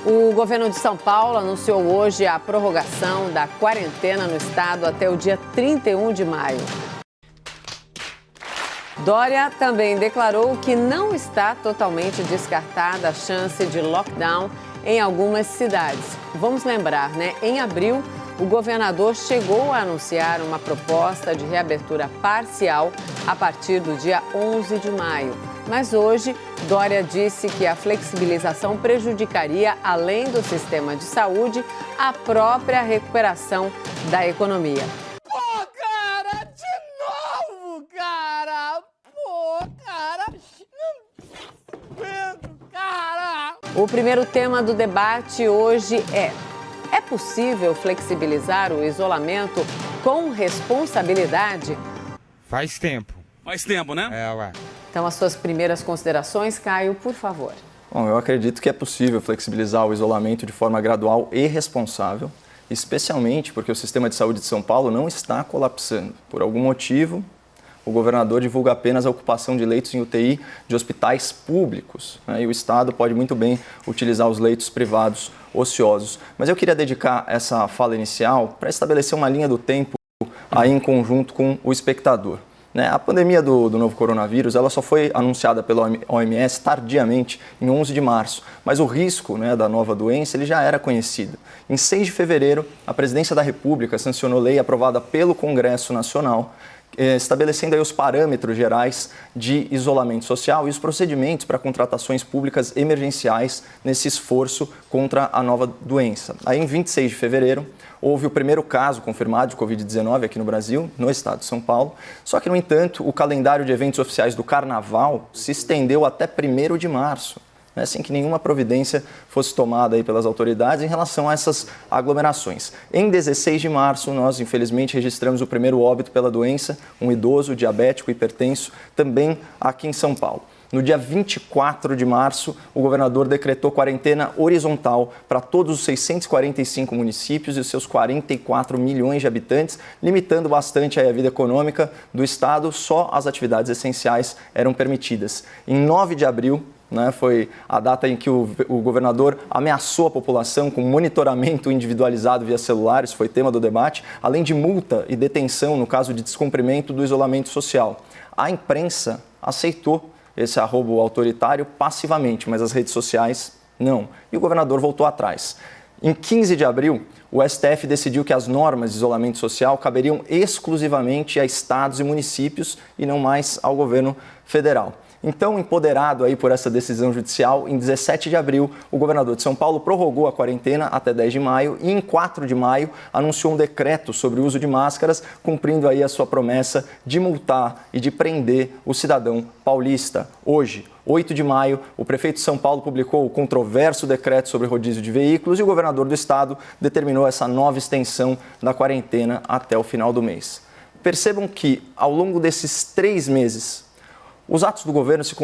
O governo de São Paulo anunciou hoje a prorrogação da quarentena no estado até o dia 31 de maio. Dória também declarou que não está totalmente descartada a chance de lockdown em algumas cidades. Vamos lembrar, né? Em abril, o governador chegou a anunciar uma proposta de reabertura parcial a partir do dia 11 de maio. Mas hoje, Dória disse que a flexibilização prejudicaria, além do sistema de saúde, a própria recuperação da economia. Pô, cara, de novo, cara! Pô, cara! Não aguento, cara! O primeiro tema do debate hoje é possível flexibilizar o isolamento com responsabilidade? Faz tempo. Faz tempo, né? Ué. Então, as suas primeiras considerações, Caio, por favor. Bom, eu acredito que é possível flexibilizar o isolamento de forma gradual e responsável, especialmente porque o sistema de saúde de São Paulo não está colapsando. Por algum motivo, o governador divulga apenas a ocupação de leitos em UTI de hospitais públicos, né? E o Estado pode muito bem utilizar os leitos privados ociosos. Mas eu queria dedicar essa fala inicial para estabelecer uma linha do tempo aí em conjunto com o espectador. A pandemia do novo coronavírus ela só foi anunciada pela OMS tardiamente, em 11 de março, mas o risco da nova doença ele já era conhecido. Em 6 de fevereiro, a Presidência da República sancionou lei aprovada pelo Congresso Nacional, estabelecendo aí os parâmetros gerais de isolamento social e os procedimentos para contratações públicas emergenciais nesse esforço contra a nova doença. Aí, em 26 de fevereiro, houve o primeiro caso confirmado de Covid-19 aqui no Brasil, no estado de São Paulo. Só que, no entanto, o calendário de eventos oficiais do Carnaval se estendeu até 1º de março, sem que nenhuma providência fosse tomada aí pelas autoridades em relação a essas aglomerações. Em 16 de março, nós, infelizmente, registramos o primeiro óbito pela doença, um idoso diabético hipertenso, também aqui em São Paulo. No dia 24 de março, o governador decretou quarentena horizontal para todos os 645 municípios e os seus 44 milhões de habitantes, limitando bastante a vida econômica do estado, só as atividades essenciais eram permitidas. Em 9 de abril, foi a data em que o governador ameaçou a população com monitoramento individualizado via celular, isso foi tema do debate, além de multa e detenção no caso de descumprimento do isolamento social. A imprensa aceitou esse arrobo autoritário passivamente, mas as redes sociais não. E o governador voltou atrás. Em 15 de abril, o STF decidiu que as normas de isolamento social caberiam exclusivamente a estados e municípios e não mais ao governo federal. Então, empoderado aí por essa decisão judicial, em 17 de abril, o governador de São Paulo prorrogou a quarentena até 10 de maio e, em 4 de maio, anunciou um decreto sobre o uso de máscaras, cumprindo aí a sua promessa de multar e de prender o cidadão paulista. Hoje, 8 de maio, o prefeito de São Paulo publicou o controverso decreto sobre rodízio de veículos e o governador do estado determinou essa nova extensão da quarentena até o final do mês. Percebam que, ao longo desses 3 meses, os atos do governo se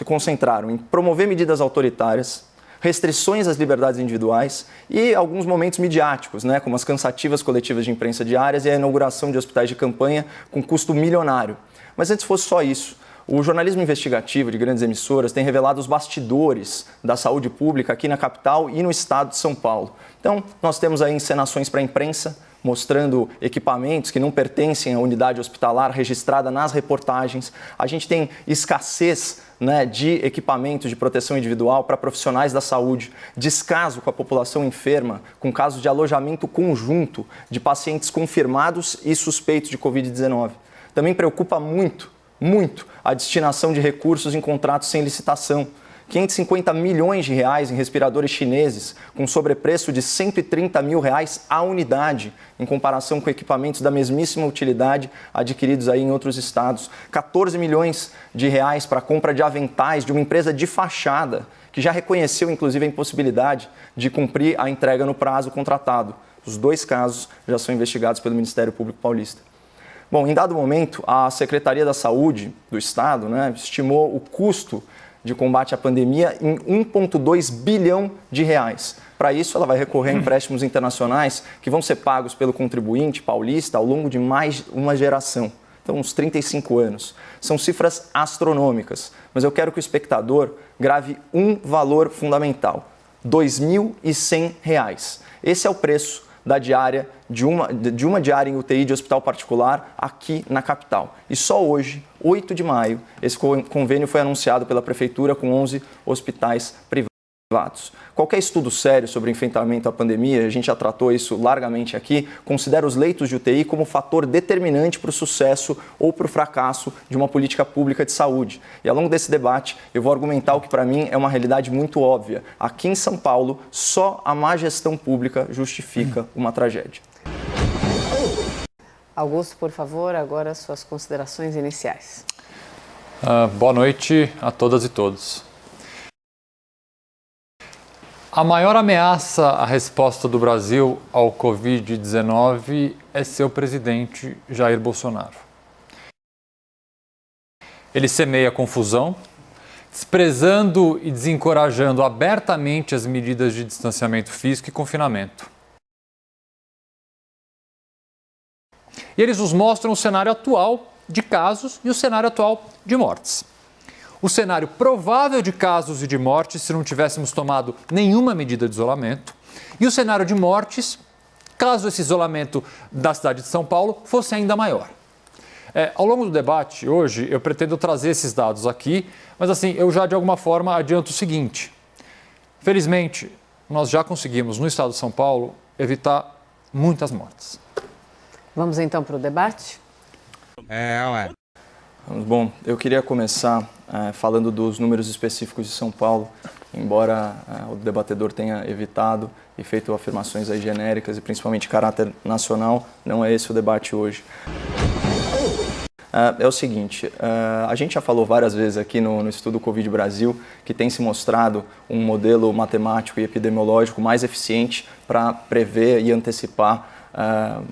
concentraram em promover medidas autoritárias, restrições às liberdades individuais e alguns momentos midiáticos, como as cansativas coletivas de imprensa diárias e a inauguração de hospitais de campanha com custo milionário. Mas antes fosse só isso, o jornalismo investigativo de grandes emissoras tem revelado os bastidores da saúde pública aqui na capital e no estado de São Paulo. Então, nós temos aí encenações para a imprensa, mostrando equipamentos que não pertencem à unidade hospitalar registrada nas reportagens. A gente tem escassez de equipamentos de proteção individual para profissionais da saúde, descaso com a população enferma, com casos de alojamento conjunto de pacientes confirmados e suspeitos de Covid-19. Também preocupa muito a destinação de recursos em contratos sem licitação. 550 milhões de reais em respiradores chineses, com sobrepreço de 130 mil reais a unidade, em comparação com equipamentos da mesmíssima utilidade adquiridos aí em outros estados. 14 milhões de reais para a compra de aventais de uma empresa de fachada, que já reconheceu, inclusive, a impossibilidade de cumprir a entrega no prazo contratado. Os 2 casos já são investigados pelo Ministério Público Paulista. Bom, em dado momento, a Secretaria da Saúde do Estado estimou o custo de combate à pandemia em 1,2 bilhão de reais. Para isso, ela vai recorrer a empréstimos internacionais que vão ser pagos pelo contribuinte paulista ao longo de mais uma geração, então uns 35 anos. São cifras astronômicas, mas eu quero que o espectador grave um valor fundamental. R$ 2.100. Esse é o preço da diária de uma diária em UTI de hospital particular aqui na capital. E só hoje, 8 de maio, esse convênio foi anunciado pela Prefeitura com 11 hospitais privados. Qualquer estudo sério sobre o enfrentamento à pandemia, a gente já tratou isso largamente aqui, considera os leitos de UTI como fator determinante para o sucesso ou para o fracasso de uma política pública de saúde. E ao longo desse debate, eu vou argumentar o que para mim é uma realidade muito óbvia. Aqui em São Paulo, só a má gestão pública justifica uma tragédia. Augusto, por favor, agora suas considerações iniciais. Boa noite a todas e todos. A maior ameaça à resposta do Brasil ao Covid-19 é seu presidente Jair Bolsonaro. Ele semeia confusão, desprezando e desencorajando abertamente as medidas de distanciamento físico e confinamento. E eles nos mostram o cenário atual de casos e o cenário atual de mortes. O cenário provável de casos e de mortes se não tivéssemos tomado nenhuma medida de isolamento, e o cenário de mortes, caso esse isolamento da cidade de São Paulo fosse ainda maior. Ao longo do debate, hoje, eu pretendo trazer esses dados aqui, mas assim, eu já de alguma forma adianto o seguinte. Felizmente, nós já conseguimos, no estado de São Paulo, evitar muitas mortes. Vamos então para o debate? Bom, eu queria começar falando dos números específicos de São Paulo, embora o debatedor tenha evitado e feito afirmações aí genéricas e principalmente de caráter nacional, não é esse o debate hoje. É o seguinte, a gente já falou várias vezes aqui no Estudo Covid Brasil que tem se mostrado um modelo matemático e epidemiológico mais eficiente para prever e antecipar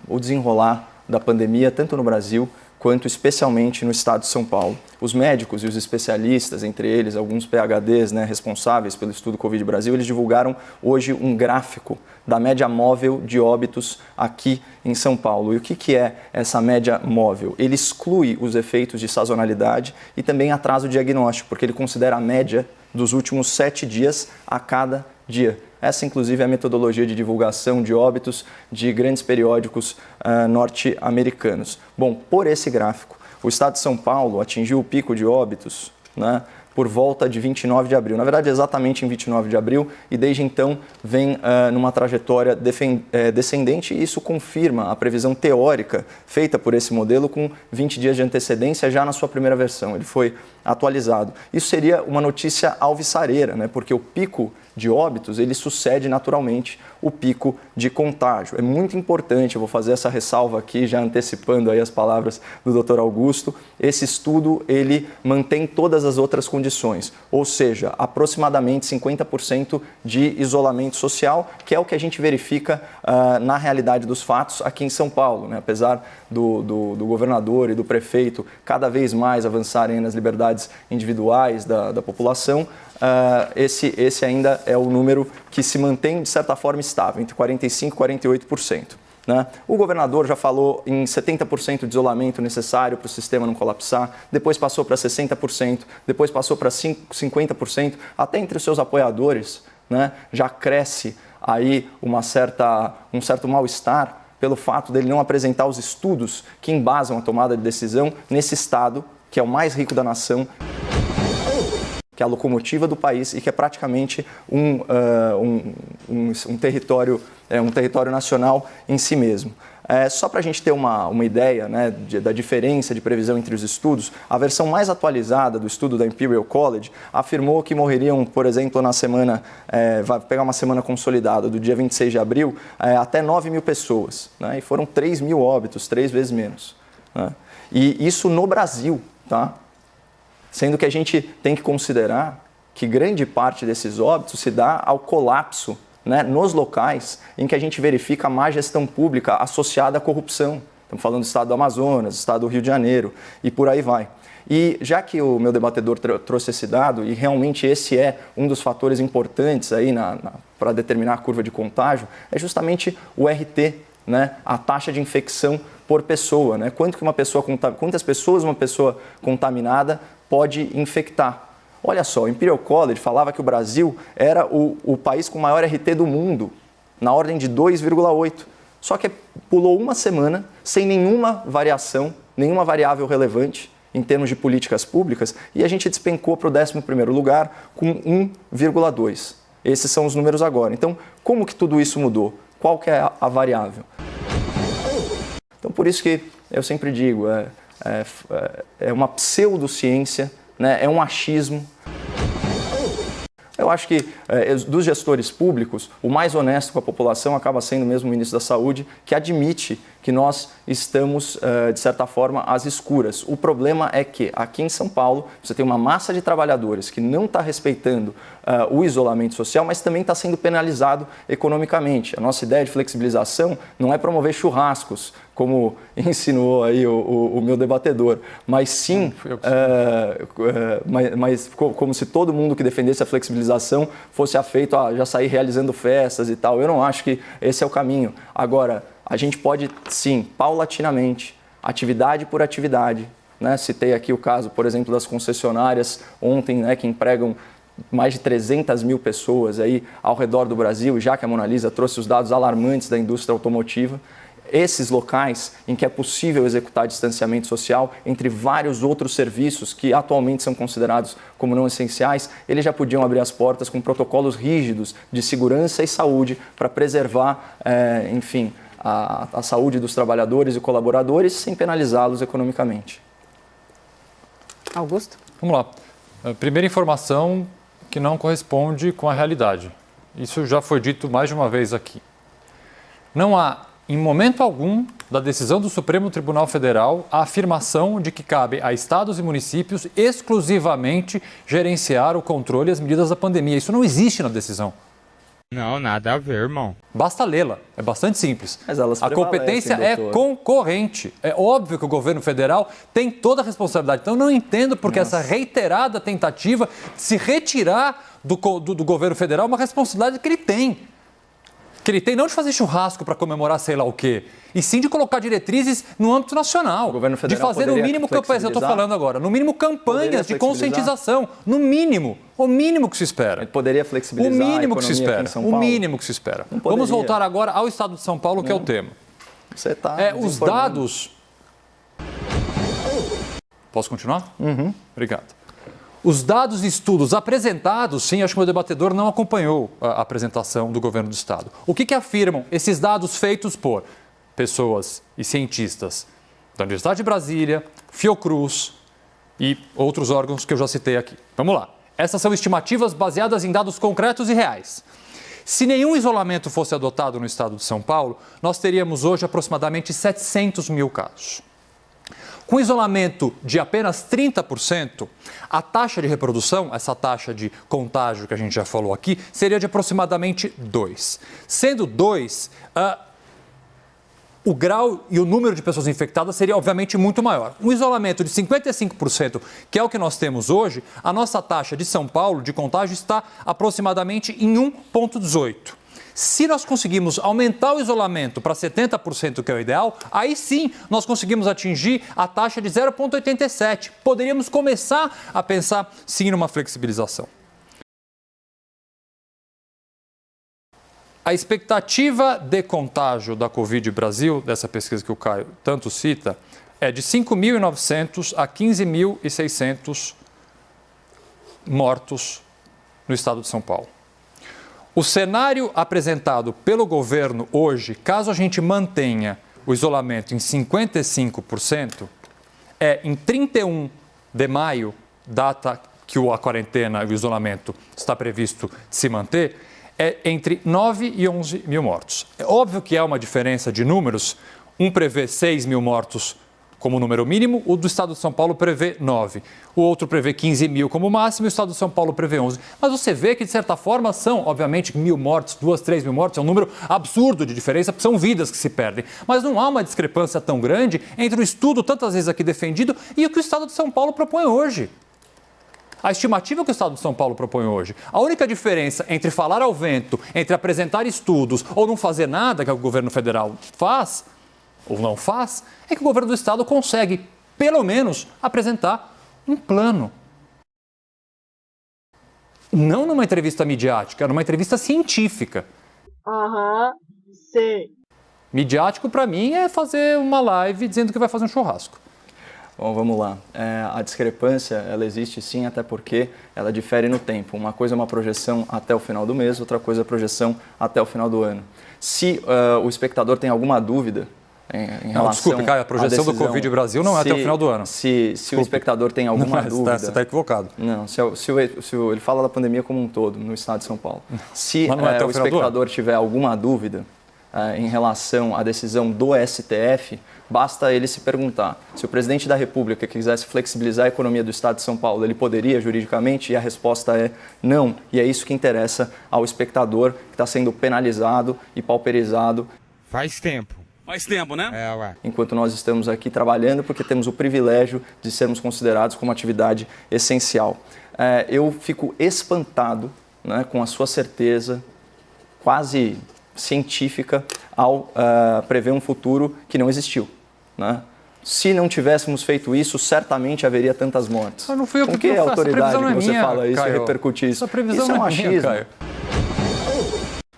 o desenrolar da pandemia, tanto no Brasil quanto especialmente no estado de São Paulo. Os médicos e os especialistas, entre eles alguns PhDs responsáveis pelo Estudo Covid Brasil, eles divulgaram hoje um gráfico da média móvel de óbitos aqui em São Paulo. E o que é essa média móvel? Ele exclui os efeitos de sazonalidade e também atraso diagnóstico, porque ele considera a média dos últimos 7 dias a cada dia. Essa, inclusive, é a metodologia de divulgação de óbitos de grandes periódicos norte-americanos. Bom, por esse gráfico, o estado de São Paulo atingiu o pico de óbitos, por volta de 29 de abril. Na verdade, exatamente em 29 de abril, e desde então vem numa trajetória descendente, e isso confirma a previsão teórica feita por esse modelo com 20 dias de antecedência já na sua primeira versão. Ele foi atualizado. Isso seria uma notícia alvissareira, porque o pico de óbitos, ele sucede naturalmente o pico de contágio. É muito importante, eu vou fazer essa ressalva aqui, já antecipando aí as palavras do Dr. Augusto, esse estudo, ele mantém todas as outras condições, ou seja, aproximadamente 50% de isolamento social, que é o que a gente verifica na realidade dos fatos aqui em São Paulo, Apesar do governador e do prefeito cada vez mais avançarem nas liberdades individuais da população, esse ainda é o número que se mantém, de certa forma, estável, entre 45% e 48%. O governador já falou em 70% de isolamento necessário para o sistema não colapsar, depois passou para 60%, depois passou para 50%, até entre os seus apoiadores já cresce aí um certo mal-estar pelo fato dele não apresentar os estudos que embasam a tomada de decisão nesse estado, que é o mais rico da nação, que é a locomotiva do país e que é praticamente um território nacional em si mesmo. Só para a gente ter uma ideia da diferença de previsão entre os estudos, a versão mais atualizada do estudo da Imperial College afirmou que morreriam, por exemplo, na semana, vai pegar uma semana consolidada do dia 26 de abril, até 9 mil pessoas, e foram 3 mil óbitos, 3 vezes menos. E isso no Brasil, Sendo que a gente tem que considerar que grande parte desses óbitos se dá ao colapso nos locais em que a gente verifica a má gestão pública associada à corrupção. Estamos falando do estado do Amazonas, do estado do Rio de Janeiro e por aí vai. E já que o meu debatedor trouxe esse dado, e realmente esse é um dos fatores importantes aí para determinar a curva de contágio, é justamente o RT, a taxa de infecção por pessoa. Quantas pessoas uma pessoa contaminada pode infectar. Olha só, o Imperial College falava que o Brasil era o país com maior RT do mundo, na ordem de 2,8. Só que pulou uma semana sem nenhuma variação, nenhuma variável relevante em termos de políticas públicas, e a gente despencou para o 11º lugar com 1,2. Esses são os números agora. Então, como que tudo isso mudou? Qual que é a variável? Então, por isso que eu sempre digo, é uma pseudociência, né? É um achismo. Eu acho que dos gestores públicos, o mais honesto com a população acaba sendo mesmo o ministro da Saúde, que admite que nós estamos, de certa forma, às escuras. O problema é que aqui em São Paulo você tem uma massa de trabalhadores que não está respeitando o isolamento social, mas também está sendo penalizado economicamente. A nossa ideia de flexibilização não é promover churrascos, como insinuou aí o meu debatedor, mas sim, mas como se todo mundo que defendesse a flexibilização fosse afeito a já sair realizando festas e tal. Eu não acho que esse é o caminho. Agora, a gente pode, sim, paulatinamente, atividade por atividade, né? Citei aqui o caso, por exemplo, das concessionárias ontem, né, que empregam mais de 300 mil pessoas aí ao redor do Brasil, já que a Mona Lisa trouxe os dados alarmantes da indústria automotiva. Esses locais em que é possível executar distanciamento social, entre vários outros serviços que atualmente são considerados como não essenciais, eles já podiam abrir as portas com protocolos rígidos de segurança e saúde para preservar, enfim, a saúde dos trabalhadores e colaboradores sem penalizá-los economicamente. Augusto? Vamos lá. Primeira informação que não corresponde com a realidade. Isso já foi dito mais de uma vez aqui. Não há, em momento algum, da decisão do Supremo Tribunal Federal, a afirmação de que cabe a estados e municípios exclusivamente gerenciar o controle e as medidas da pandemia. Isso não existe na decisão. Não, nada a ver, irmão. Basta lê-la, é bastante simples. Mas elas a competência é doutor. concorrente. É óbvio que o governo federal tem toda a responsabilidade. Então, eu não entendo porque essa reiterada tentativa de se retirar do governo federal uma responsabilidade que ele tem. Que ele tem não de fazer churrasco para comemorar sei lá o quê, e sim de colocar diretrizes no âmbito nacional. O governo federal de fazer no mínimo campanhas, eu estou falando agora, no mínimo campanhas de conscientização, no mínimo, o mínimo que se espera. Ele poderia flexibilizar o mínimo que se espera, aqui em São Paulo? o mínimo que se espera. Vamos voltar agora ao estado de São Paulo, que é o tema. Você está os dados... Posso continuar? Uhum. Obrigado. Os dados e estudos apresentados, sim, acho que o meu debatedor não acompanhou a apresentação do governo do Estado. O que afirmam esses dados feitos por pessoas e cientistas da Universidade de Brasília, Fiocruz e outros órgãos que eu já citei aqui? Vamos lá. Essas são estimativas baseadas em dados concretos e reais. Se nenhum isolamento fosse adotado no estado de São Paulo, nós teríamos hoje aproximadamente 700 mil casos. Com isolamento de apenas 30%, a taxa de reprodução, essa taxa de contágio que a gente já falou aqui, seria de aproximadamente 2. Sendo 2, o grau e o número de pessoas infectadas seria obviamente muito maior. Um isolamento de 55%, que é o que nós temos hoje, a nossa taxa de São Paulo de contágio está aproximadamente em 1,18. Se nós conseguimos aumentar o isolamento para 70%, que é o ideal, aí sim nós conseguimos atingir a taxa de 0,87. Poderíamos começar a pensar sim numa flexibilização. A expectativa de contágio da Covid Brasil, dessa pesquisa que o Caio tanto cita, é de 5.900 a 15.600 mortos no estado de São Paulo. O cenário apresentado pelo governo hoje, caso a gente mantenha o isolamento em 55%, é em 31 de maio, data que a quarentena e o isolamento está previsto de se manter, é entre 9 e 11 mil mortos. É óbvio que há uma diferença de números, um prevê 6 mil mortos como número mínimo, o do estado de São Paulo prevê 9. O outro prevê 15 mil como máximo e o estado de São Paulo prevê 11. Mas você vê que, de certa forma, são, obviamente, 1.000 mortes, 2, 3 mil mortes, é um número absurdo de diferença, porque são vidas que se perdem. Mas não há uma discrepância tão grande entre o estudo, tantas vezes aqui defendido, e o que o estado de São Paulo propõe hoje. A estimativa que o estado de São Paulo propõe hoje. A única diferença entre falar ao vento, entre apresentar estudos ou não fazer nada, que é o governo federal faz, ou não faz, é que o governo do estado consegue, pelo menos, apresentar um plano. não numa entrevista midiática, numa entrevista científica. Sei. Midiático, para mim, é fazer uma live dizendo que vai fazer um churrasco. Bom, vamos lá. A discrepância, ela existe sim, até porque ela difere no tempo. Uma coisa é uma projeção até o final do mês, outra coisa é a projeção até o final do ano. Se o espectador tem alguma dúvida em relação desculpe, Caio, a projeção do Covid Brasil não é até o final do ano. Se o espectador tem alguma dúvida... Você está equivocado. Não, ele fala da pandemia como um todo, no estado de São Paulo. Se o espectador tiver alguma dúvida em relação à decisão do STF, basta ele se perguntar. Se o presidente da República quisesse flexibilizar a economia do estado de São Paulo, ele poderia juridicamente? E a resposta é não. E é isso que interessa ao espectador que está sendo penalizado e pauperizado. Faz tempo. Faz tempo, né? Ué. Enquanto nós estamos aqui trabalhando, porque temos o privilégio de sermos considerados como atividade essencial. Eu fico espantado, né, com a sua certeza quase científica ao prever um futuro que não existiu, né? Se não tivéssemos feito isso, certamente haveria tantas mortes. Eu não fui eu Com que autoridade que você fala isso, Caio. E repercute isso? Essa previsão Isso é um não é minha, achismo. Caio.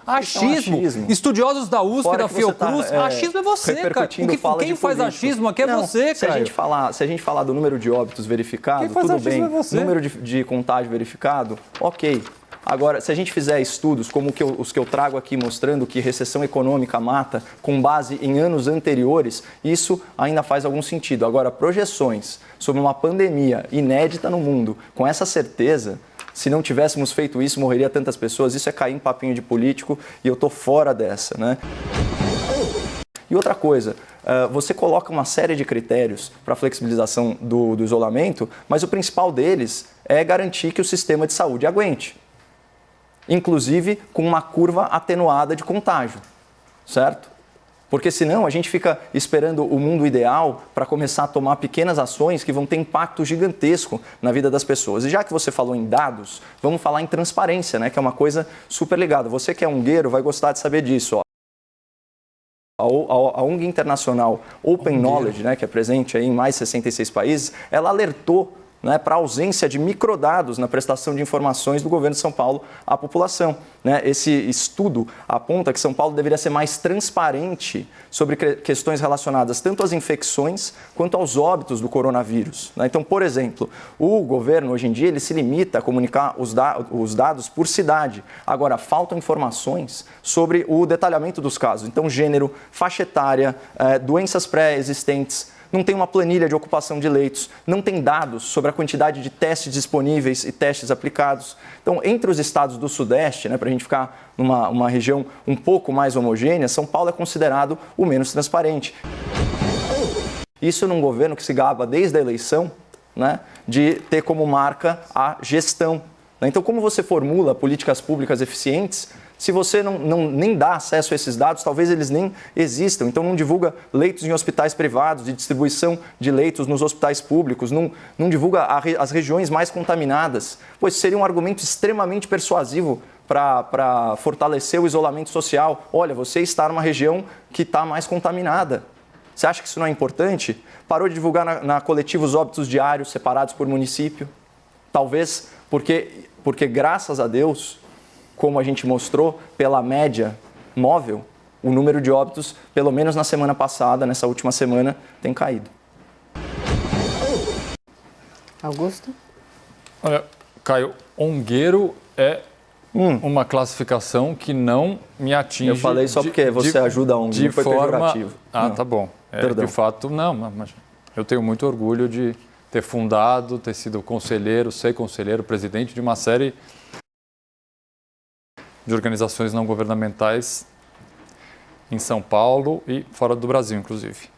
Achismo. Estudiosos da USP, Fora da que você Fiocruz, achismo é você, cara. Quem faz achismo aqui é você, Se Caio. a gente falar do número de óbitos verificado, tudo bem. Número de contágio verificado, ok. Agora, se a gente fizer estudos como os que eu trago aqui mostrando que recessão econômica mata com base em anos anteriores, isso ainda faz algum sentido. Agora, projeções sobre uma pandemia inédita no mundo, com essa certeza, se não tivéssemos feito isso, morreria tantas pessoas, isso é cair em papinho de político e eu estou fora dessa, né? E outra coisa, você coloca uma série de critérios para a flexibilização do isolamento, mas o principal deles é garantir que o sistema de saúde aguente. Inclusive com uma curva atenuada de contágio, certo? Porque senão a gente fica esperando o mundo ideal para começar a tomar pequenas ações que vão ter impacto gigantesco na vida das pessoas. E já que você falou em dados, vamos falar em transparência, né? Que é uma coisa super ligada. Você que é ungueiro vai gostar de saber disso, ó. A ONG internacional Open Knowledge, né, que é presente aí em mais de 66 países, ela alertou, né, para a ausência de microdados na prestação de informações do governo de São Paulo à população, né? Esse estudo aponta que São Paulo deveria ser mais transparente sobre questões relacionadas tanto às infecções quanto aos óbitos do coronavírus, né? Então, por exemplo, o governo hoje em dia ele se limita a comunicar os dados por cidade. Agora, faltam informações sobre o detalhamento dos casos. Então, gênero, faixa etária, doenças pré-existentes. Não tem uma planilha de ocupação de leitos, não tem dados sobre a quantidade de testes disponíveis e testes aplicados. Então, entre os estados do Sudeste, né, para a gente ficar numa região um pouco mais homogênea, São Paulo é considerado o menos transparente. Isso num governo que se gaba desde a eleição, né, de ter como marca a gestão. Então, como você formula políticas públicas eficientes, se você nem dá acesso a esses dados, talvez eles nem existam. Então, não divulga leitos em hospitais privados, de distribuição de leitos nos hospitais públicos, não divulga as regiões mais contaminadas, pois seria um argumento extremamente persuasivo para fortalecer o isolamento social. Olha, você está numa região que está mais contaminada. Você acha que isso não é importante? Parou de divulgar na coletiva os óbitos diários separados por município? Talvez porque graças a Deus, como a gente mostrou, pela média móvel, o número de óbitos, pelo menos na semana passada, nessa última semana, tem caído. Augusto? Olha, Caio, ongueiro é uma classificação que não me atinge. Eu falei só porque você ajuda a ONG, não foi pejorativo. Ah, não. Tá bom. De fato, não, mas eu tenho muito orgulho de ter fundado, ter sido conselheiro, presidente de uma série de organizações não governamentais em São Paulo e fora do Brasil, inclusive.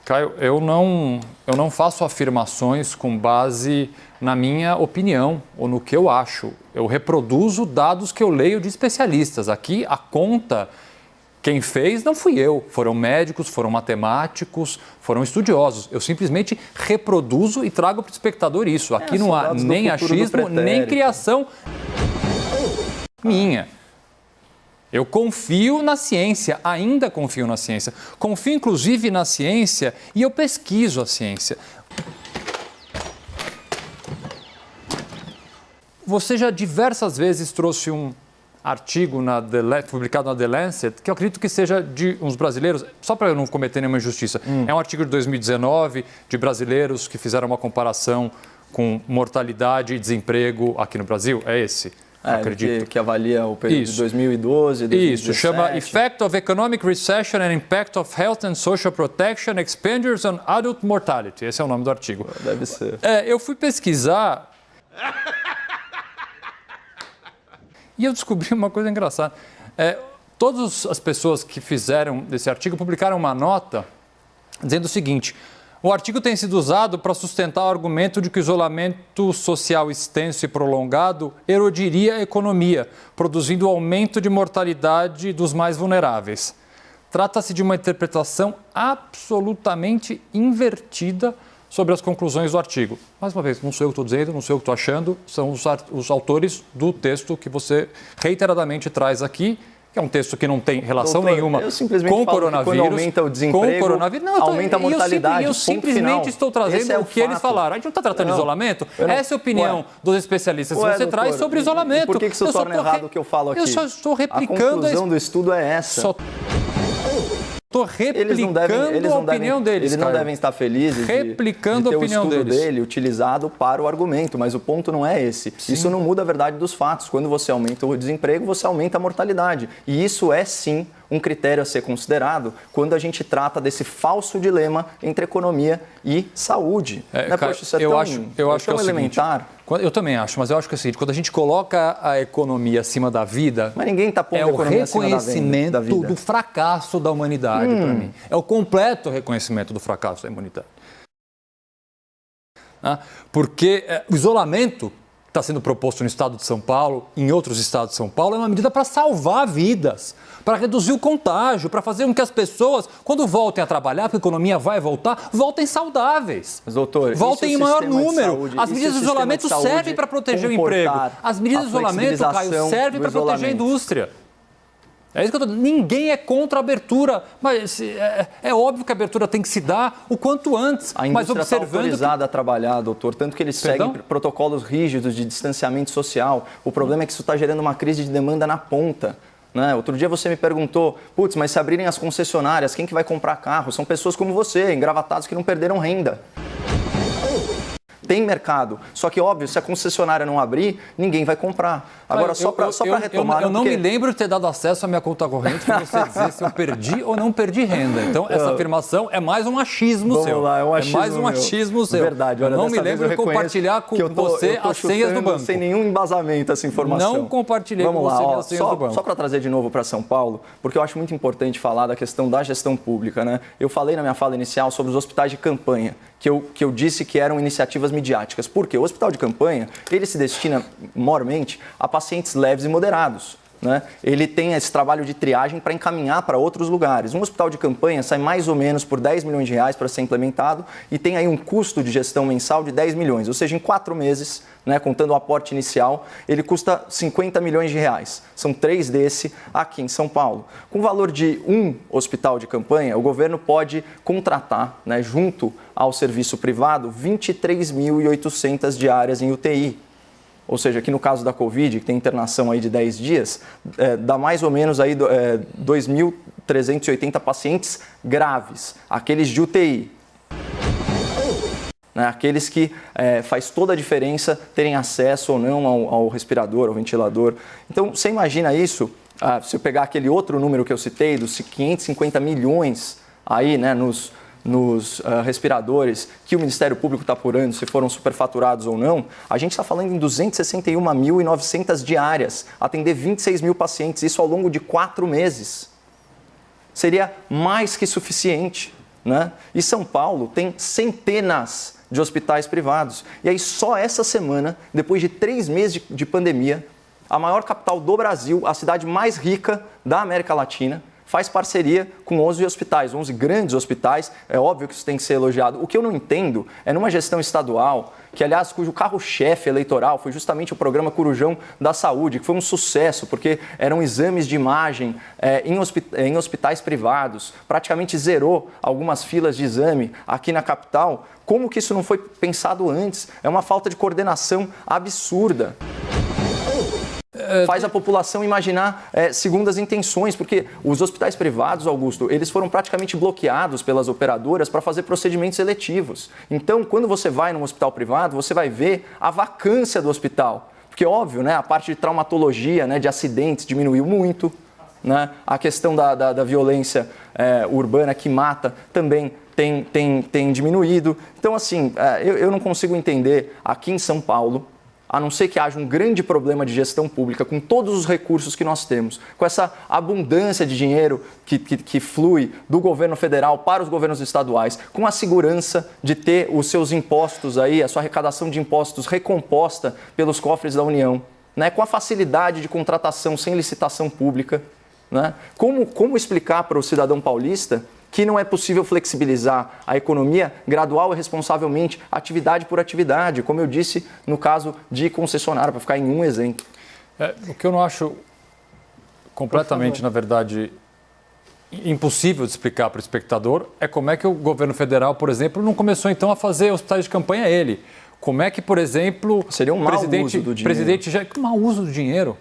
Caio, eu não faço afirmações com base na minha opinião ou no que eu acho. Eu reproduzo dados que eu leio de especialistas. Aqui, a conta, quem fez não fui eu. Foram médicos, foram matemáticos, foram estudiosos. Eu simplesmente reproduzo e trago para o espectador isso. Aqui não há nem achismo, nem criação minha. Eu confio na ciência, ainda confio na ciência. Confio, inclusive, na ciência e eu pesquiso a ciência. você já diversas vezes trouxe um artigo publicado na The Lancet, que eu acredito que seja de uns brasileiros, só para eu não cometer nenhuma injustiça. É um artigo de 2019 de brasileiros que fizeram uma comparação com mortalidade e desemprego aqui no Brasil. É esse? Acredito. Que avalia o período de 2012, 2017. Isso, chama Effect of Economic Recession and Impact of Health and Social Protection Expenditures on Adult Mortality. Esse é o nome do artigo. Deve ser. Eu fui pesquisar e eu descobri uma coisa engraçada. Todas as pessoas que fizeram esse artigo publicaram uma nota dizendo o seguinte: o artigo tem sido usado para sustentar o argumento de que o isolamento social extenso e prolongado erodiria a economia, produzindo aumento de mortalidade dos mais vulneráveis. Trata-se de uma interpretação absolutamente invertida sobre as conclusões do artigo. Mais uma vez, não sou eu que estou dizendo, não sou eu que estou achando, são os autores do texto que você reiteradamente traz aqui, que é um texto que não tem relação nenhuma com o coronavírus. Quando aumenta o desemprego, aumenta a mortalidade. Eu simplesmente estou trazendo o que eles falaram. A gente não está tratando de isolamento? Essa é a opinião dos especialistas que você traz sobre isolamento. Por que isso torna errado o que eu falo aqui? Eu só estou replicando... A conclusão do estudo é essa. Estou replicando a opinião deles. Eles não devem estar felizes replicando de ter a opinião o estudo deles. dele utilizado para o argumento, mas o ponto não é esse. Sim. Isso não muda a verdade dos fatos. Quando você aumenta o desemprego, você aumenta a mortalidade. E isso é, sim, um critério a ser considerado quando a gente trata desse falso dilema entre economia e saúde. Poxa, isso é tão elementar. Eu também acho, mas eu acho que é o seguinte, quando a gente coloca a economia acima da vida... Mas ninguém está pondo a economia acima da vida. É o reconhecimento do fracasso da humanidade, para mim. É o completo reconhecimento do fracasso da humanidade. Porque o isolamento que está sendo proposto no estado de São Paulo, em outros estados de São Paulo, é uma medida para salvar vidas, para reduzir o contágio, para fazer com que as pessoas, quando voltem a trabalhar, porque a economia vai voltar, voltem saudáveis. Mas, doutor, voltem em maior número. As medidas de isolamento servem para proteger o emprego. As medidas de isolamento, Caio, servem para proteger a indústria. É isso que eu estou dizendo. Ninguém é contra a abertura, mas é óbvio que a abertura tem que se dar o quanto antes. A indústria está autorizada a trabalhar, doutor, tanto que eles seguem protocolos rígidos de distanciamento social. O problema é que isso está gerando uma crise de demanda na ponta. Outro dia você me perguntou, mas se abrirem as concessionárias, quem que vai comprar carro? São pessoas como você, engravatados, que não perderam renda. Tem mercado, só que óbvio, se a concessionária não abrir, ninguém vai comprar. Agora, só para retomar... Eu não me lembro de ter dado acesso à minha conta corrente para você dizer se eu perdi ou não perdi renda. Então, essa afirmação é mais um achismo seu. Lá, é mais um achismo seu. Verdade. Olha, eu não me lembro de compartilhar com você as senhas do banco. Sem nenhum embasamento essa informação. Não compartilhei com você as senhas do banco. Só para trazer de novo para São Paulo, porque eu acho muito importante falar da questão da gestão pública. Eu falei na minha fala inicial sobre os hospitais de campanha, que eu disse que eram iniciativas midiáticas. Por quê? O hospital de campanha, ele se destina maiormente a pacientes leves e moderados. Ele tem esse trabalho de triagem para encaminhar para outros lugares. Um hospital de campanha sai mais ou menos por 10 milhões de reais para ser implementado e tem aí um custo de gestão mensal de 10 milhões. Ou seja, em 4 meses, contando o aporte inicial, ele custa 50 milhões de reais. São 3 desse aqui em São Paulo. Com o valor de um hospital de campanha, o governo pode contratar, junto ao serviço privado, 23.800 diárias em UTI. Ou seja, aqui no caso da Covid, que tem internação aí de 10 dias, dá mais ou menos aí 2.380 pacientes graves, aqueles de UTI. Aqueles que faz toda a diferença terem acesso ou não ao respirador, ao ventilador. Então, você imagina isso, se eu pegar aquele outro número que eu citei, dos 550 milhões aí, nos respiradores que o Ministério Público está apurando se foram superfaturados ou não, a gente está falando em 261.900 diárias, atender 26 mil pacientes, isso ao longo de 4 meses. Seria mais que suficiente. E São Paulo tem centenas de hospitais privados. E aí só essa semana, depois de 3 meses de pandemia, a maior capital do Brasil, a cidade mais rica da América Latina, faz parceria com 11 hospitais, 11 grandes hospitais. É óbvio que isso tem que ser elogiado. O que eu não entendo é numa gestão estadual, que aliás, cujo carro-chefe eleitoral foi justamente o programa Corujão da Saúde, que foi um sucesso, porque eram exames de imagem em hospitais privados, praticamente zerou algumas filas de exame aqui na capital. Como que isso não foi pensado antes? É uma falta de coordenação absurda. faz a população imaginar segundas intenções, porque os hospitais privados, Augusto, eles foram praticamente bloqueados pelas operadoras para fazer procedimentos seletivos. Então, quando você vai num hospital privado, você vai ver a vacância do hospital. Porque, óbvio, né, a parte de traumatologia, né, de acidentes diminuiu muito, né? A questão da violência urbana que mata também tem diminuído. Então, assim, eu não consigo entender aqui em São Paulo, a não ser que haja um grande problema de gestão pública, com todos os recursos que nós temos, com essa abundância de dinheiro que flui do governo federal para os governos estaduais, com a segurança de ter os seus impostos aí, a sua arrecadação de impostos recomposta pelos cofres da União, né? Com a facilidade de contratação sem licitação pública, né? Como explicar para o cidadão paulista que não é possível flexibilizar a economia gradual e responsavelmente, atividade por atividade, como eu disse no caso de concessionária, para ficar em um exemplo. O que eu não acho completamente, na verdade, impossível de explicar para o espectador é como é que o governo federal, por exemplo, não começou então a fazer hospitais de campanha ele. Como é que, por exemplo, seria um mau uso do dinheiro. Que mau uso do dinheiro?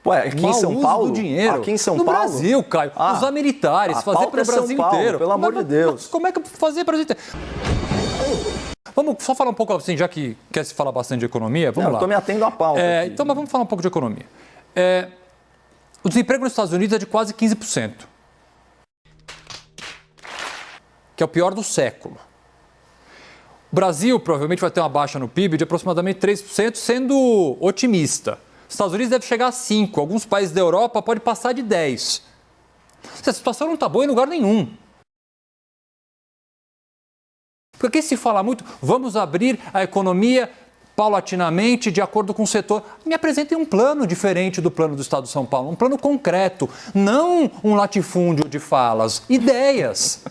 Ué, aqui em São Paulo, aqui em São Paulo, no Brasil, Caio, usar militares, fazer para o Brasil inteiro. Pelo amor de Deus. Como é que fazer para o Brasil inteiro? Vamos só falar um pouco assim, já que quer se falar bastante de economia, vamos lá. Estou me atendo à pauta. Então, mas vamos falar um pouco de economia. O desemprego nos Estados Unidos é de quase 15%, que é o pior do século. O Brasil provavelmente vai ter uma baixa no PIB de aproximadamente 3%, sendo otimista. Os Estados Unidos deve chegar a 5%, alguns países da Europa podem passar de 10%. A situação não está boa em lugar nenhum. Porque se fala muito, vamos abrir a economia paulatinamente de acordo com o setor. Me apresentem um plano diferente do plano do Estado de São Paulo, um plano concreto, não um latifúndio de falas, ideias.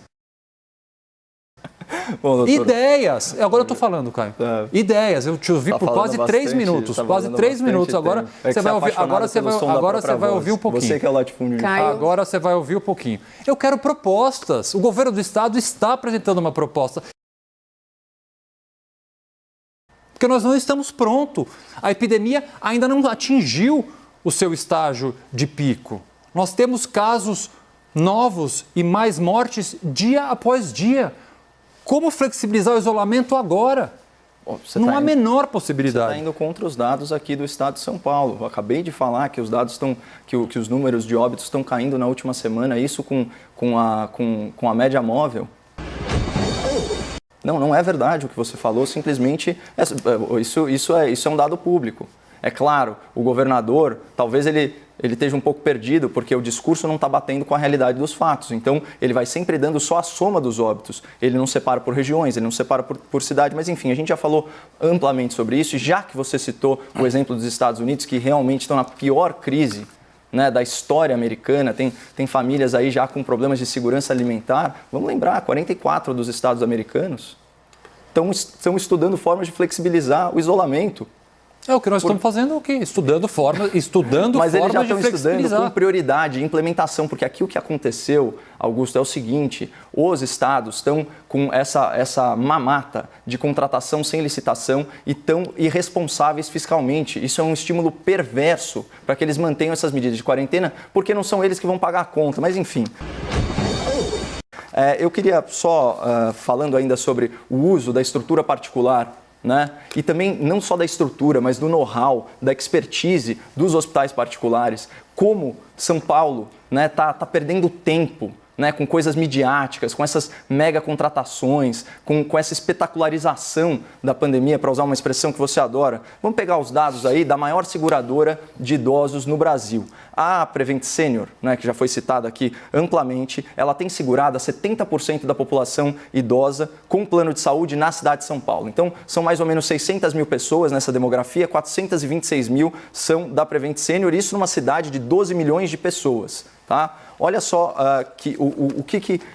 Bom, ideias. Agora eu estou falando, Caio. Ideias. Eu te ouvi por quase 3 minutos. Quase 3 minutos. Agora você vai ouvir. Agora você vai ouvir um pouquinho. Você que é o latifúndio. Agora você vai ouvir um pouquinho. Eu quero propostas. O governo do estado está apresentando uma proposta. Porque nós não estamos prontos. A epidemia ainda não atingiu o seu estágio de pico. Nós temos casos novos e mais mortes dia após dia. Como flexibilizar o isolamento agora? Não há a menor possibilidade. Você está indo contra os dados aqui do estado de São Paulo. Eu acabei de falar que os dados estão, que os números de óbitos estão caindo na última semana, isso com a média móvel. Não é verdade o que você falou, simplesmente isso é um dado público. É claro, o governador, talvez ele esteja um pouco perdido, porque o discurso não está batendo com a realidade dos fatos. Então, ele vai sempre dando só a soma dos óbitos. Ele não separa por regiões, ele não separa por cidade. Mas, enfim, a gente já falou amplamente sobre isso. E já que você citou o exemplo dos Estados Unidos, que realmente estão na pior crise, né, da história americana, tem famílias aí já com problemas de segurança alimentar. Vamos lembrar, 44 dos estados americanos estão estudando formas de flexibilizar o isolamento. É o que nós estamos fazendo, estudando formas de flexibilizar. Mas eles já estão estudando com prioridade, implementação, porque aqui o que aconteceu, Augusto, é o seguinte: os estados estão com essa mamata de contratação sem licitação e tão irresponsáveis fiscalmente. Isso é um estímulo perverso para que eles mantenham essas medidas de quarentena, porque não são eles que vão pagar a conta. Mas, enfim. Eu queria só, falando ainda sobre o uso da estrutura particular, né? E também não só da estrutura, mas do know-how, da expertise dos hospitais particulares, como São Paulo tá perdendo tempo, né, com coisas midiáticas, com essas mega contratações, com essa espetacularização da pandemia, para usar uma expressão que você adora. Vamos pegar os dados aí da maior seguradora de idosos no Brasil. A Prevent Senior, né, que já foi citada aqui amplamente, ela tem segurado 70% da população idosa com plano de saúde na cidade de São Paulo. Então, são mais ou menos 600 mil pessoas nessa demografia, 426 mil são da Prevent Senior, isso numa cidade de 12 milhões de pessoas. Tá? Olha só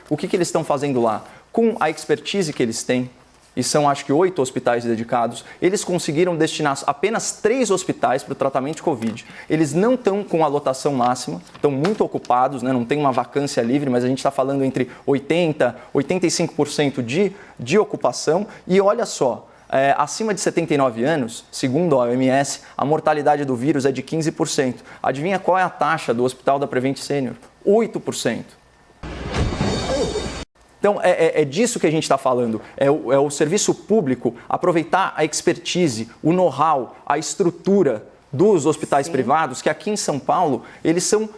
o que eles estão fazendo lá. Com a expertise que eles têm, e são acho que 8 hospitais dedicados, eles conseguiram destinar apenas 3 hospitais para o tratamento de Covid. Eles não estão com a lotação máxima, estão muito ocupados, né? Não tem uma vacância livre, mas a gente está falando entre 80% e 85% de ocupação. E olha só, acima de 79 anos, segundo a OMS, a mortalidade do vírus é de 15%. Adivinha qual é a taxa do Hospital da Prevent Senior? 8%. Então, é disso que a gente está falando. É o serviço público aproveitar a expertise, o know-how, a estrutura dos hospitais privados, que aqui em São Paulo, eles são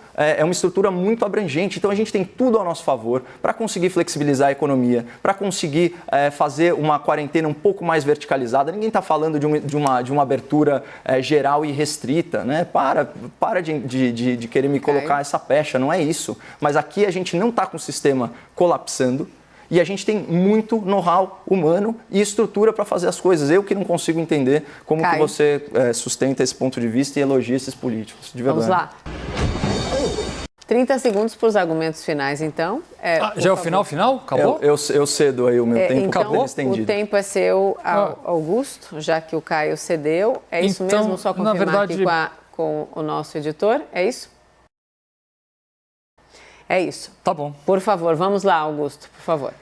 uma estrutura muito abrangente. Então, a gente tem tudo ao nosso favor para conseguir flexibilizar a economia, para conseguir fazer uma quarentena um pouco mais verticalizada. Ninguém está falando de uma abertura geral e restrita, né? Para de querer me colocar essa pecha, não é isso. Mas aqui a gente não está com o sistema colapsando, e a gente tem muito know-how humano e estrutura para fazer as coisas. Eu que não consigo entender como que você sustenta esse ponto de vista e elogia esses políticos. De verdade. Vamos lá. 30 segundos para os argumentos finais, então. Já é o final? Acabou? Eu cedo aí o meu tempo. Então, Acabou? Estendido. O tempo é seu, Augusto, já que o Caio cedeu. É isso então, mesmo? Só confirmar aqui com o nosso editor. É isso? É isso. Tá bom. Por favor, vamos lá, Augusto, por favor.